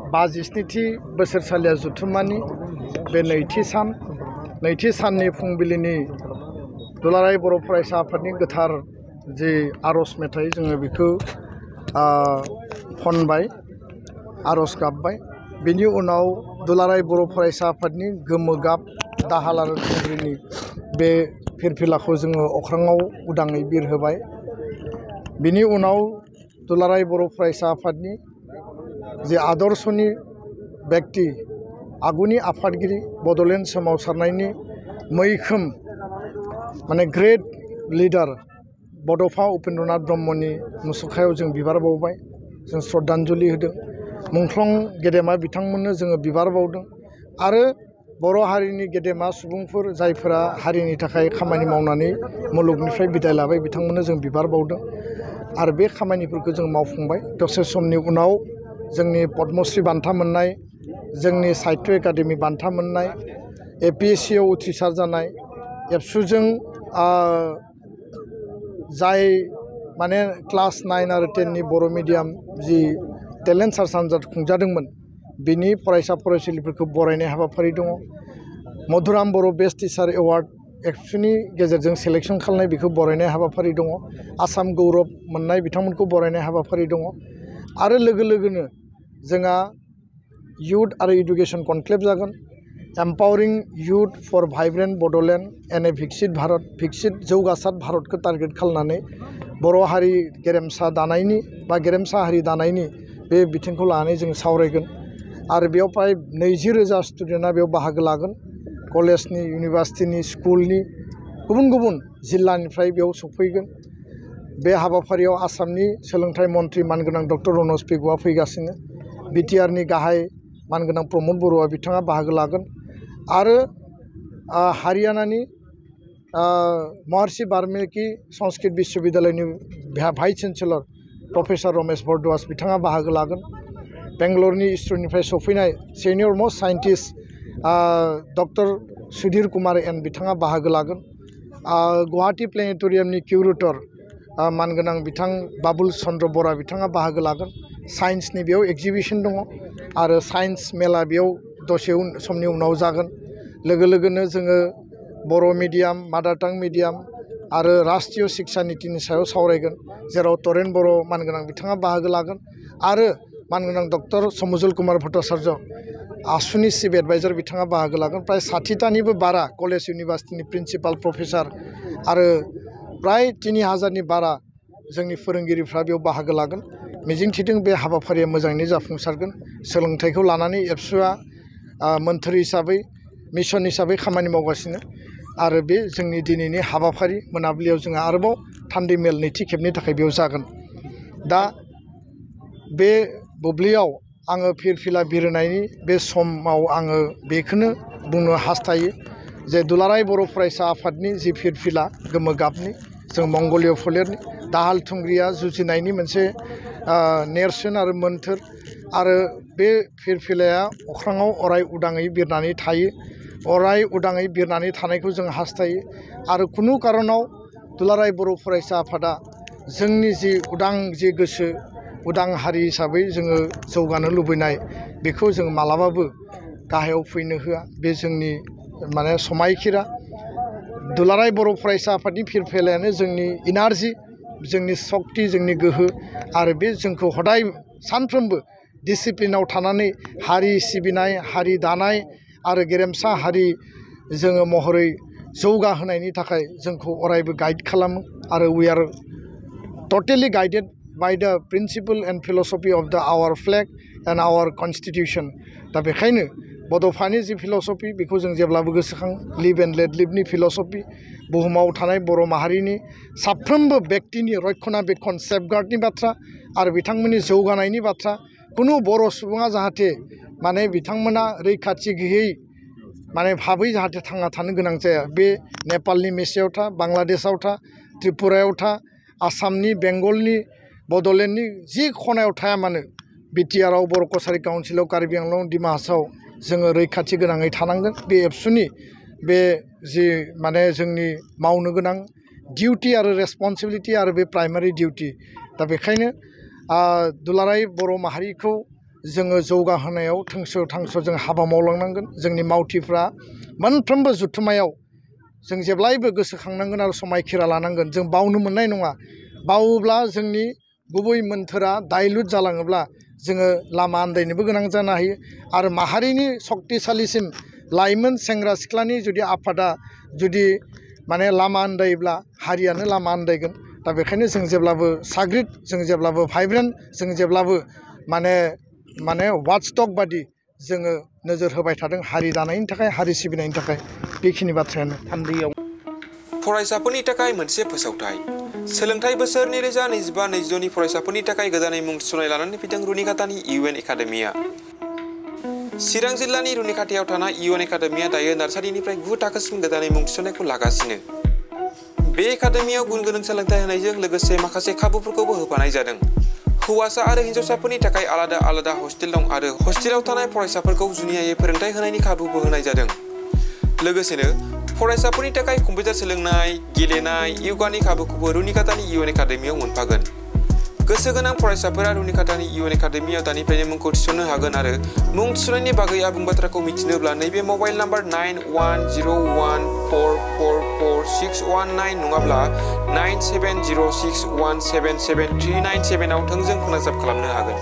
57थि बोसोरसालिया जथुम्मानि बे नैथि साननि फुंबिलिनि दुलाराय बर' फरायसा आफादनि गोथार जे आर'ज मेथाइ जोङो बेखौ खनबाय आर'ज गाबबाय। बेनि उनाव दुलाराय बर' फरायसा आफादनि गोमो गाब दाहाल आरो थुंग्रिनि बे फिरफिलाखौ जोङो अख्राङाव उदाङै बिरहोबाय। बिनि उनाव दुलाराय बर' फरायसा आफादनि जे आदर्शनि व्यक्ति आगुनि आफादगिरि बड'लेण्ड सोमावसारनायनि मैखोम माने ग्रेट लिडार बड'फा उपेन्द्रनाथ ब्रह्मनि मुसुखायाव जों बिबार बावबाय, जों श्रद्धांजलि होदों। मुंख्लं गेदेमा बिथांमोननो जोङो बिबार बावदों आरो बर' हारिनि गेदेमा सुबुंफोर जायफोरा हारिनि थाखाय खामानि मावनानै मुलुगनिफ्राय बिदाय लाबाय बिथांमोननो जों बिबार बावदों आरो बे खामानिफोरखौ जों मावफुंबाय। दसे समनि उनाव जोंनि पद्मश्री बान्था मोननाय, जोंनि साहित्य एकाडेमि बान्था मोननाय, APSCआव उथ्रिसार जानाय, एबसुजों जाय माने क्लास 9 आरो 10नि बर' मिडियाम जि टेलेन्ट सार्च आनजाद खुंजादोंमोन बिनि फरायसा फरायसुलिफोरखौ बरायनाय हाबाफारि दङ। मधुराम बर' बेस्ट टिचार एवार्ड एबसुनि गेजेरजों सेलेक्सन खालामनाय बेखौ बरायनाय हाबाफारि दङ। आसाम गौरब मोननाय बिथांमोनखौ बरायनाय हाबाफारि दङ आरो लोगोनो जोंहा युथ आरो इडुकेसन कनक्लेभ जागोन। Empowering youth for vibrant Bodoland and a Viksit Bharat, भिकसित जौगासार भारतखौ टारगेट खालामनानै बर' हारि गेरेमसा दानायनि बा गेरेमसा हारि दानायनि बे बिथिंखौ लानानै जों सावरायगोन आरो बेयाव प्राय 20,000 स्टुडेन्टआ बेयाव बाहागो लागोन। कलेजनि, इउनिभार्सिटिनि, स्कुलनि गुबुन जिल्लानिफ्राय बेयाव सफैगोन। बे हाबाफारियाव आसामनि सोलोंथाइ मन्थ्रि मानगोनां डक्टर रनज पेगुआ फैगासिनो, बिटिआरनि गाहाय मानगोनां प्रमद बर'आ बिथाङा बाहागो लागोन आरो हारियानानि महर्षि वाल्मीकि संस्कृत विश्वविद्यालयनि vice chancellor professor Ramesh Bhardwaj बिथाङा बाहागो लागोन। बेंगलरनि इसर'निफ्राय सफैनाय senior most scientist doctor Sudhir Kumar and बिथाङा बाहागो लागोन। गुवाहाटी प्लेनेटरियामनि किउरेटर मानगोनां बिथां बाबुल चन्द्र बरा बिथाङा बाहागो लागोन। साइन्सनि बेयाव एग्जिबिसन दङ आरो साइन्स मेला बेयाव दसे समनि उनाव जागोन। लोगोनो जोङो बर' मिडियाम, मादार टां मिडियाम आरो राष्ट्रीय शिक्षा नीतिनि सायाव सावरायगोन, जेराव तरेन बर' मानगोनां बिथाङा बाहागो लागोन आरो मानगोनां डक्टर समुजुल कुमार भट्टाचार्य आसुनि चिफ एडभाइजार बिथाङा बाहागो लागोन। प्राय 60टानिबो बारा कलेज इउनिभार्सिटिनि प्रिन्सिपाल प्रफेसार आरो प्राय 3000नि बारा जोंनि फोरोंगिरिफ्रा बेयाव बाहागो लागोन। मिजिंथिदों बे हाबाफारिया मोजाङैनो जाफुंसारगोन। सोलोंथाइखौ लानानै एबसुआ मोन्थोर हिसाबै, मिशन हिसाबै खामानि मावगासिनो आरो बे जोंनि दिनैनि हाबाफारि मोनाबिलियाव जोंहा आरोबाव थान्दै मेल नैथि खेबनि थाखाय बेयाव जागोन। दा बे बुब्लियाव आङो फिरफिला बिरहोनायनि बे समाव आङो बेखौनो बुंनो हास्थायो जे दुलाराय बर' फरायसा आफादनि जि फिरफिला गोमो गाबनि, जों मंगलीय फोलेरनि दाहाल थुंग्रिया जुजिनायनि मोनसे नेरसोन आरो मोन्थोर आरो बे फिरफिलाया अख्राङाव अराय उदाङै बिरनानै थायो। अराय उदाङै बिरनानै थानायखौ जों हास्थायो आरो खुनु कारनाव दुलाराय बर' फरायसा आफादा जोंनि जि उदां जि गोसो, उदां हारि हिसाबै जोङो जौगानो लुबैनाय बेखौ जों मालाबाबो गाहायाव फैनो होआ। बे जोंनि माने समायखिरा। दुलाराय बर' फरायसा आफादनि फिरफिलायानो जोंनि इनार्जि, जोंनि सक्ति, जोंनि गोहो आरो बे जोंखौ हदाय सानफ्रोमबो डिसिप्लिनाव थानानै हारि सिबिनाय, हारि दानाय आरो गेरेमसा हारि जोङो महरै जौगाहोनायनि थाखाय जोंखौ अरायबो गाइड खालामो आरो we are totally guided by the principle and philosophy of the our flag and our constitution. दा बेखायनो बड'फानि जि फिलसफि बेखौ जों जेब्लाबो गोसोखां, लिभ एन्ड लेट लिभनि फिलसफि, बुहुमाव थानाय बर' माहारिनि साफ्रोमबो व्यक्तिनि रक्षनाबेक्षन सेफगार्डनि बाथ्रा आरो बिथांमोननि जौगानायनि बाथ्रा। खुनु बर' सुबुङा जाहाथे माने बिथांमोना रैखाथि गैयै माने भाबै जाहाथे थांना थानो गोनां जाया। बे नेपालनि मेसेयाव था, बांलादेशआव था, त्रिपुरायाव था, आसामनि, बेंगलनि, बड'लेण्डनि जि खनायाव थाया मानो बिटिआरआव, बर' कसारि काउन्सिलाव, कार्बि आंलं, डिमा हासाव जोङो रैखाथि गोनाङै थानांगोन। बे एबसुनि बे जि माने जोंनि मावनो गोनां डिउटि आरो रेसपन्सिबिलिटि आरो बे प्राइमारि डिउटि। दा बेखायनो दुलाराय बर' माहारिखौ जोङो जौगाहोनायाव थोंसो थांसो जों हाबा मावलांनांगोन जोंनि मावथिफ्रा मोनफ्रोमबो जुथुमायाव जों जेब्लायबो गोसोखांनांगोन आरो समायखिरा लानांगोन जों बावनो मोननाय नङा बावोब्ला जोंनि गुबै मोन्थोरा दाइलुट जालाङोब्ला जोङो लामा आन्दायनोबो गोनां जानो हायो आरो माहारिनि सक्तिशालिसिन लाइमोन सेंग्रा सिख्लानि जुदि आफादा जुदि माने लामा आन्दायोब्ला हारियानो लामा आन्दायगोन दा बेखायनो जों जेब्लाबो साग्रिद जों जेब्लाबो भाइब्रेन्ट जों जेब्लाबो माने वाटसटक बादि जोङो नोजोर होबाय थादों हारि दानायनि थाखाय हारि सिबिनायनि थाखाय बेखिनि बाथ्रायानो थान्दैयाव फरायसाफोरनि थाखाय मोनसे फोसावथाय सोलोंथाइ बोसोर 2025-2026 नि फरायसाफोरनि थाखाय गोदानै मुं थिसननाय लानानै फैदों रुनिखातानि इउएन एकाडेमिया चिरां जिल्लानि रुनिखातायाव थानाय इउएन एकाडेमिया दायो नार्सारिनिफ्राय 9 थाखोसिम गोदानै मुं थिसननायखौ लागासिनो बे एकाडेमियाव गुन गोनां सोलोंथाइ होनायजों लोगोसे माखासे खाबुफोरखौबो होफानाय जादों हौवासा आरो हिन्जावसाफोरनि थाखाय आलादा आलादा हस्टेल दं आरो हस्टेलाव थानाय फरायसाफोरखौ जुनियायै फोरोंथाइ होनायनि खाबुबो होनाय जादों लोगोसेनो फरायसाफोरनि थाखाय कम्पिउटार सोलोंनाय गेलेनाय योगानि खाबुखौबो रुनिखातानि इउएन एकाडेमियाव मोनफागोन गोसो गोनां फरायसाफोरा रुनिखातानि इउएन एकाडेमियाव दानिफ्रायनो मुंखौ थिसननो हागोन आरो मुं थिसननायनि बागै आबुं बाथ्राखौ मिथिनोब्ला नैबे मबाइल नाम्बार 9101444619 नङाब्ला 9706177397 आव थोंजों फोनांजाब खालामनो हागोन